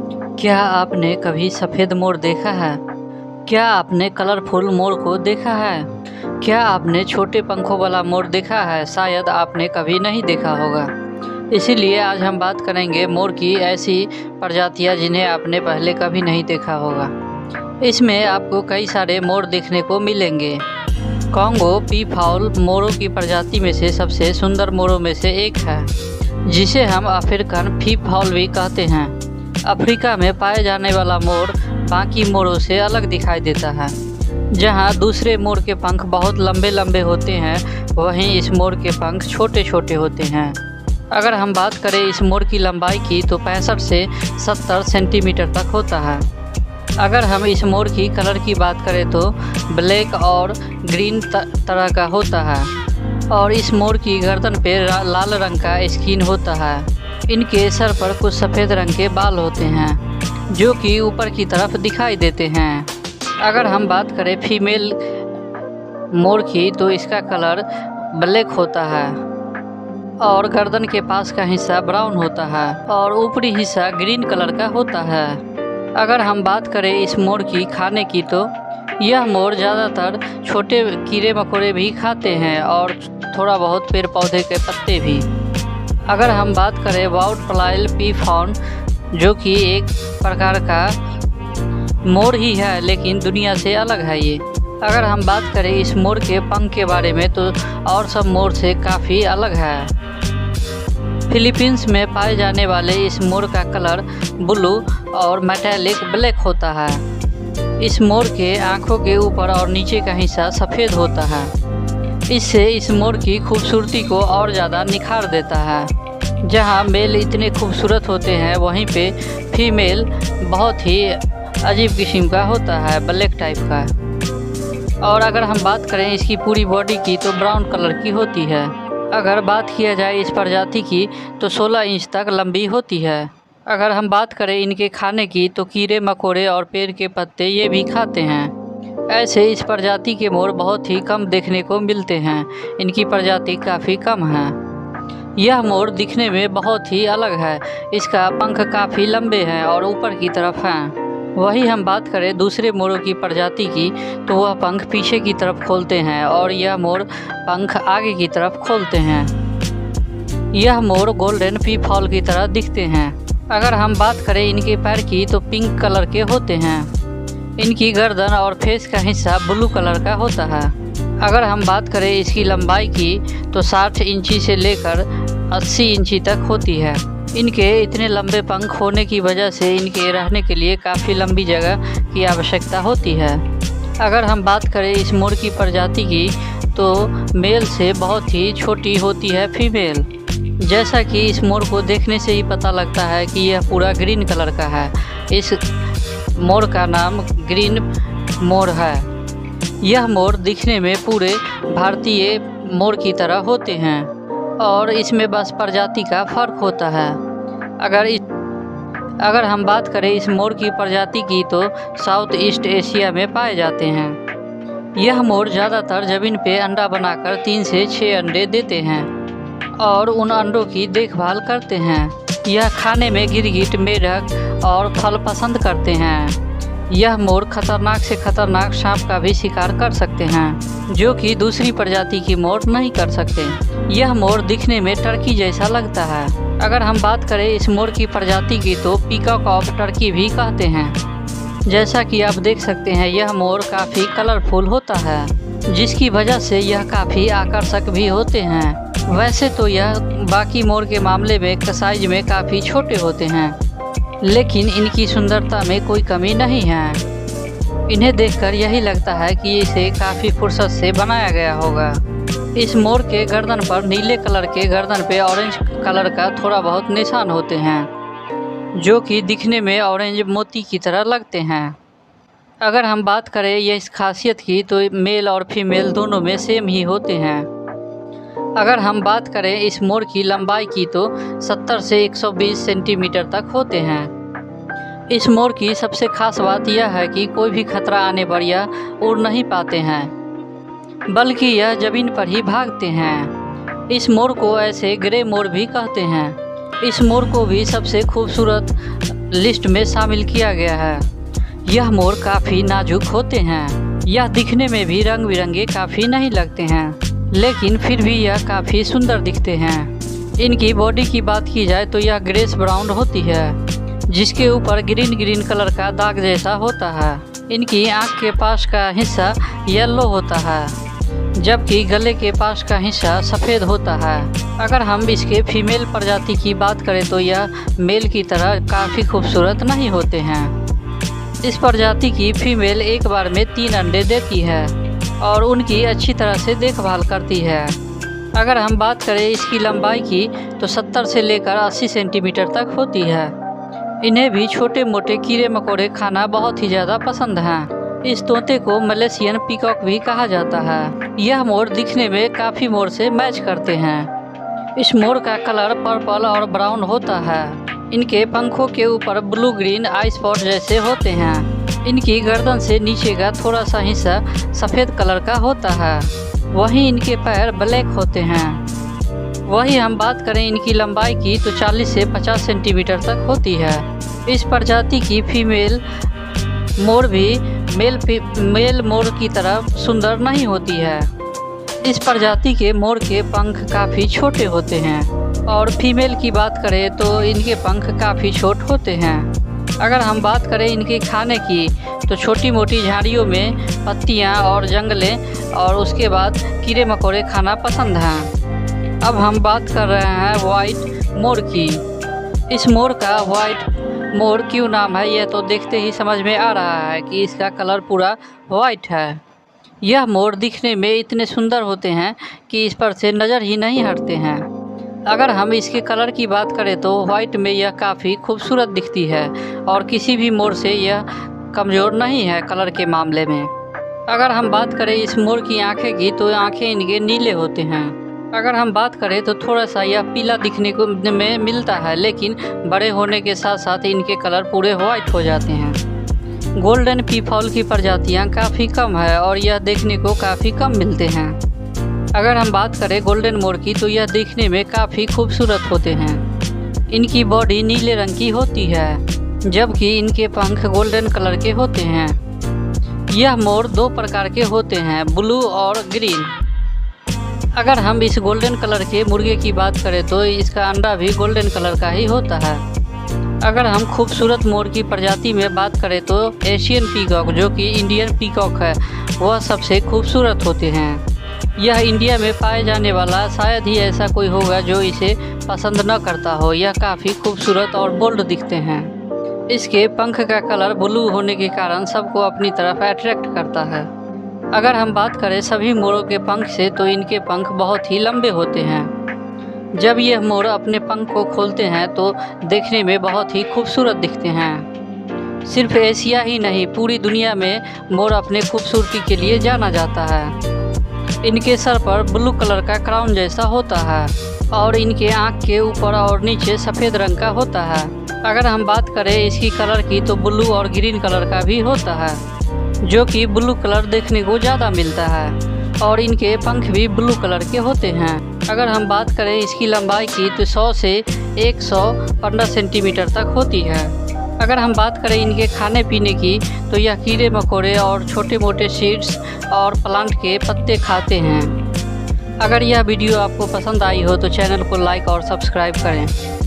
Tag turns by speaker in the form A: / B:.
A: क्या आपने कभी सफ़ेद मोर देखा है? क्या आपने कलरफुल मोर को देखा है? क्या आपने छोटे पंखों वाला मोर देखा है? शायद आपने कभी नहीं देखा होगा। इसीलिए आज हम बात करेंगे मोर की ऐसी प्रजातियां जिन्हें आपने पहले कभी नहीं देखा होगा। इसमें आपको कई सारे मोर देखने को मिलेंगे। कॉन्गो पी फाउल मोरों की प्रजाति में से सबसे सुंदर मोरों में से एक है, जिसे हम अफ्रीकन पी फाउल भी कहते हैं। अफ्रीका में पाए जाने वाला मोर बाकी मोरों से अलग दिखाई देता है। जहां दूसरे मोर के पंख बहुत लंबे लंबे होते हैं, वहीं इस मोर के पंख छोटे छोटे होते हैं। अगर हम बात करें इस मोर की लंबाई की तो 65 से 70 सेंटीमीटर तक होता है। अगर हम इस मोर की कलर की बात करें तो ब्लैक और ग्रीन तरह का होता है, और इस मोर की गर्दन पे लाल रंग का स्किन होता है। इनके सर पर कुछ सफ़ेद रंग के बाल होते हैं जो कि ऊपर की तरफ दिखाई देते हैं। अगर हम बात करें फीमेल मोर की तो इसका कलर ब्लैक होता है और गर्दन के पास का हिस्सा ब्राउन होता है और ऊपरी हिस्सा ग्रीन कलर का होता है। अगर हम बात करें इस मोर की खाने की तो यह मोर ज़्यादातर छोटे कीड़े मकोड़े भी खाते हैं और थोड़ा बहुत पेड़ पौधे के पत्ते भी। अगर हम बात करें बाउटफ्लाई पी फाउल, जो कि एक प्रकार का मोर ही है लेकिन दुनिया से अलग है ये। अगर हम बात करें इस मोर के पंख के बारे में तो और सब मोर से काफ़ी अलग है। फिलीपींस में पाए जाने वाले इस मोर का कलर ब्लू और मेटालिक ब्लैक होता है। इस मोर के आँखों के ऊपर और नीचे का हिस्सा सफ़ेद होता है। इससे इस मोर की खूबसूरती को और ज़्यादा निखार देता है। जहाँ मेल इतने खूबसूरत होते हैं, वहीं पे फीमेल बहुत ही अजीब किस्म का होता है, ब्लैक टाइप का। और अगर हम बात करें इसकी पूरी बॉडी की तो ब्राउन कलर की होती है। अगर बात किया जाए इस प्रजाति की तो 16 इंच तक लंबी होती है। अगर हम बात करें इनके खाने की तो कीड़े मकोड़े और पेड़ के पत्ते ये भी खाते हैं। ऐसे इस प्रजाति के मोर बहुत ही कम देखने को मिलते हैं। इनकी प्रजाति काफ़ी कम है। यह मोर दिखने में बहुत ही अलग है। इसका पंख काफ़ी लंबे हैं और ऊपर की तरफ हैं। वही हम बात करें दूसरे मोरों की प्रजाति की तो वह पंख पीछे की तरफ खोलते हैं और यह मोर पंख आगे की तरफ खोलते हैं। यह मोर गोल्डन पी फाउल की तरह दिखते हैं। अगर हम बात करें इनके पैर की तो पिंक कलर के होते हैं। इनकी गर्दन और फेस का हिस्सा ब्लू कलर का होता है। अगर हम बात करें इसकी लंबाई की तो 60 इंची से लेकर 80 इंची तक होती है। इनके इतने लंबे पंख होने की वजह से इनके रहने के लिए काफ़ी लंबी जगह की आवश्यकता होती है। अगर हम बात करें इस मोर की प्रजाति की तो मेल से बहुत ही छोटी होती है फीमेल। जैसा कि इस मोर को देखने से ही पता लगता है कि यह पूरा ग्रीन कलर का है। इस मोर का नाम ग्रीन मोर है। यह मोर दिखने में पूरे भारतीय मोर की तरह होते हैं और इसमें बस प्रजाति का फ़र्क होता है। अगर हम बात करें इस मोर की प्रजाति की तो साउथ ईस्ट एशिया में पाए जाते हैं। यह मोर ज़्यादातर ज़मीन पे अंडा बनाकर 3 से 6 अंडे देते हैं और उन अंडों की देखभाल करते हैं। यह खाने में गिरगिट, मेढक और फल पसंद करते हैं। यह मोर खतरनाक से खतरनाक सांप का भी शिकार कर सकते हैं, जो कि दूसरी प्रजाति की मोर नहीं कर सकते। यह मोर दिखने में टर्की जैसा लगता है। अगर हम बात करें इस मोर की प्रजाति की तो पीकॉक ऑफ टर्की भी कहते हैं। जैसा कि आप देख सकते हैं यह मोर काफ़ी कलरफुल होता है, जिसकी वजह से यह काफ़ी आकर्षक भी होते हैं। वैसे तो यह बाकी मोर के मामले में साइज में काफ़ी छोटे होते हैं, लेकिन इनकी सुंदरता में कोई कमी नहीं है। इन्हें देखकर यही लगता है कि इसे काफ़ी फुर्सत से बनाया गया होगा। इस मोर के गर्दन पर नीले कलर के गर्दन पे ऑरेंज कलर का थोड़ा बहुत निशान होते हैं, जो कि दिखने में ऑरेंज मोती की तरह लगते हैं। अगर हम बात करें यह इस खासियत की तो मेल और फीमेल दोनों में सेम ही होते हैं। अगर हम बात करें इस मोर की लंबाई की तो 70 से 120 सेंटीमीटर तक होते हैं। इस मोर की सबसे खास बात यह है कि कोई भी खतरा आने पर यह उड़ नहीं पाते हैं, बल्कि यह ज़मीन पर ही भागते हैं। इस मोर को ऐसे ग्रे मोर भी कहते हैं। इस मोर को भी सबसे खूबसूरत लिस्ट में शामिल किया गया है। यह मोर काफ़ी नाजुक होते हैं। यह दिखने में भी रंग बिरंगे काफ़ी नहीं लगते हैं, लेकिन फिर भी यह काफ़ी सुंदर दिखते हैं। इनकी बॉडी की बात की जाए तो यह ग्रेस ब्राउन होती है, जिसके ऊपर ग्रीन ग्रीन कलर का दाग जैसा होता है। इनकी आँख के पास का हिस्सा येलो होता है, जबकि गले के पास का हिस्सा सफ़ेद होता है। अगर हम इसके फीमेल प्रजाति की बात करें तो यह मेल की तरह काफ़ी खूबसूरत नहीं होते हैं। इस प्रजाति की फीमेल एक बार में 3 अंडे देती है और उनकी अच्छी तरह से देखभाल करती है। अगर हम बात करें इसकी लंबाई की तो 70 से लेकर 80 सेंटीमीटर तक होती है। इन्हें भी छोटे मोटे कीड़े मकोड़े खाना बहुत ही ज़्यादा पसंद हैं। इस तोते को मलेशियन पीकॉक भी कहा जाता है। यह मोर दिखने में काफ़ी मोर से मैच करते हैं। इस मोर का कलर पर्पल और ब्राउन होता है। इनके पंखों के ऊपर ब्लू ग्रीन आई स्पॉट जैसे होते हैं। इनकी गर्दन से नीचे का थोड़ा सा हिस्सा सफ़ेद कलर का होता है, वहीं इनके पैर ब्लैक होते हैं। वहीं हम बात करें इनकी लंबाई की तो 40 से 50 सेंटीमीटर तक होती है। इस प्रजाति की फीमेल मोर भी मेल मोर की तरह सुंदर नहीं होती है। इस प्रजाति के मोर के पंख काफ़ी छोटे होते हैं और फीमेल की बात करें तो इनके पंख काफ़ी छोटे होते हैं। अगर हम बात करें इनके खाने की तो छोटी मोटी झाड़ियों में पत्तियां और जंगले और उसके बाद कीड़े मकोड़े खाना पसंद हैं। अब हम बात कर रहे हैं वाइट मोर की। इस मोर का वाइट मोर क्यों नाम है, यह तो देखते ही समझ में आ रहा है कि इसका कलर पूरा वाइट है। यह मोर दिखने में इतने सुंदर होते हैं कि इस पर से नज़र ही नहीं हटते हैं। अगर हम इसके कलर की बात करें तो वाइट में यह काफ़ी खूबसूरत दिखती है और किसी भी मोर से यह कमज़ोर नहीं है कलर के मामले में। अगर हम बात करें इस मोर की आँखें की तो आँखें इनके नीले होते हैं। अगर हम बात करें तो थोड़ा सा यह पीला दिखने को में मिलता है, लेकिन बड़े होने के साथ साथ इनके कलर पूरे वाइट हो जाते हैं। गोल्डन पीफॉल की प्रजातियां काफ़ी कम है और यह देखने को काफ़ी कम मिलते हैं। अगर हम बात करें गोल्डन मोर की तो यह देखने में काफ़ी खूबसूरत होते हैं। इनकी बॉडी नीले रंग की होती है, जबकि इनके पंख गोल्डन कलर के होते हैं। यह मोर 2 प्रकार के होते हैं, ब्लू और ग्रीन। अगर हम इस गोल्डन कलर के मुर्गे की बात करें तो इसका अंडा भी गोल्डन कलर का ही होता है। अगर हम खूबसूरत मोर की प्रजाति में बात करें तो एशियन पीकॉक, जो कि इंडियन पीकॉक है, वह सबसे खूबसूरत होते हैं। यह इंडिया में पाए जाने वाला शायद ही ऐसा कोई होगा जो इसे पसंद न करता हो। यह काफ़ी खूबसूरत और बोल्ड दिखते हैं। इसके पंख का कलर ब्लू होने के कारण सबको अपनी तरफ अट्रैक्ट करता है। अगर हम बात करें सभी मोरों के पंख से तो इनके पंख बहुत ही लंबे होते हैं। जब यह मोर अपने पंख को खोलते हैं तो देखने में बहुत ही खूबसूरत दिखते हैं। सिर्फ एशिया ही नहीं, पूरी दुनिया में मोर अपने खूबसूरती के लिए जाना जाता है। इनके सर पर ब्लू कलर का क्राउन जैसा होता है और इनके आँख के ऊपर और नीचे सफ़ेद रंग का होता है। अगर हम बात करें इसकी कलर की तो ब्लू और ग्रीन कलर का भी होता है, जो कि ब्लू कलर देखने को ज़्यादा मिलता है और इनके पंख भी ब्लू कलर के होते हैं। अगर हम बात करें इसकी लंबाई की तो 100 से 115 सेंटीमीटर तक होती है। अगर हम बात करें इनके खाने पीने की तो यह कीड़े मकोड़े और छोटे मोटे सीड्स और प्लांट के पत्ते खाते हैं। अगर यह वीडियो आपको पसंद आई हो तो चैनल को लाइक और सब्सक्राइब करें।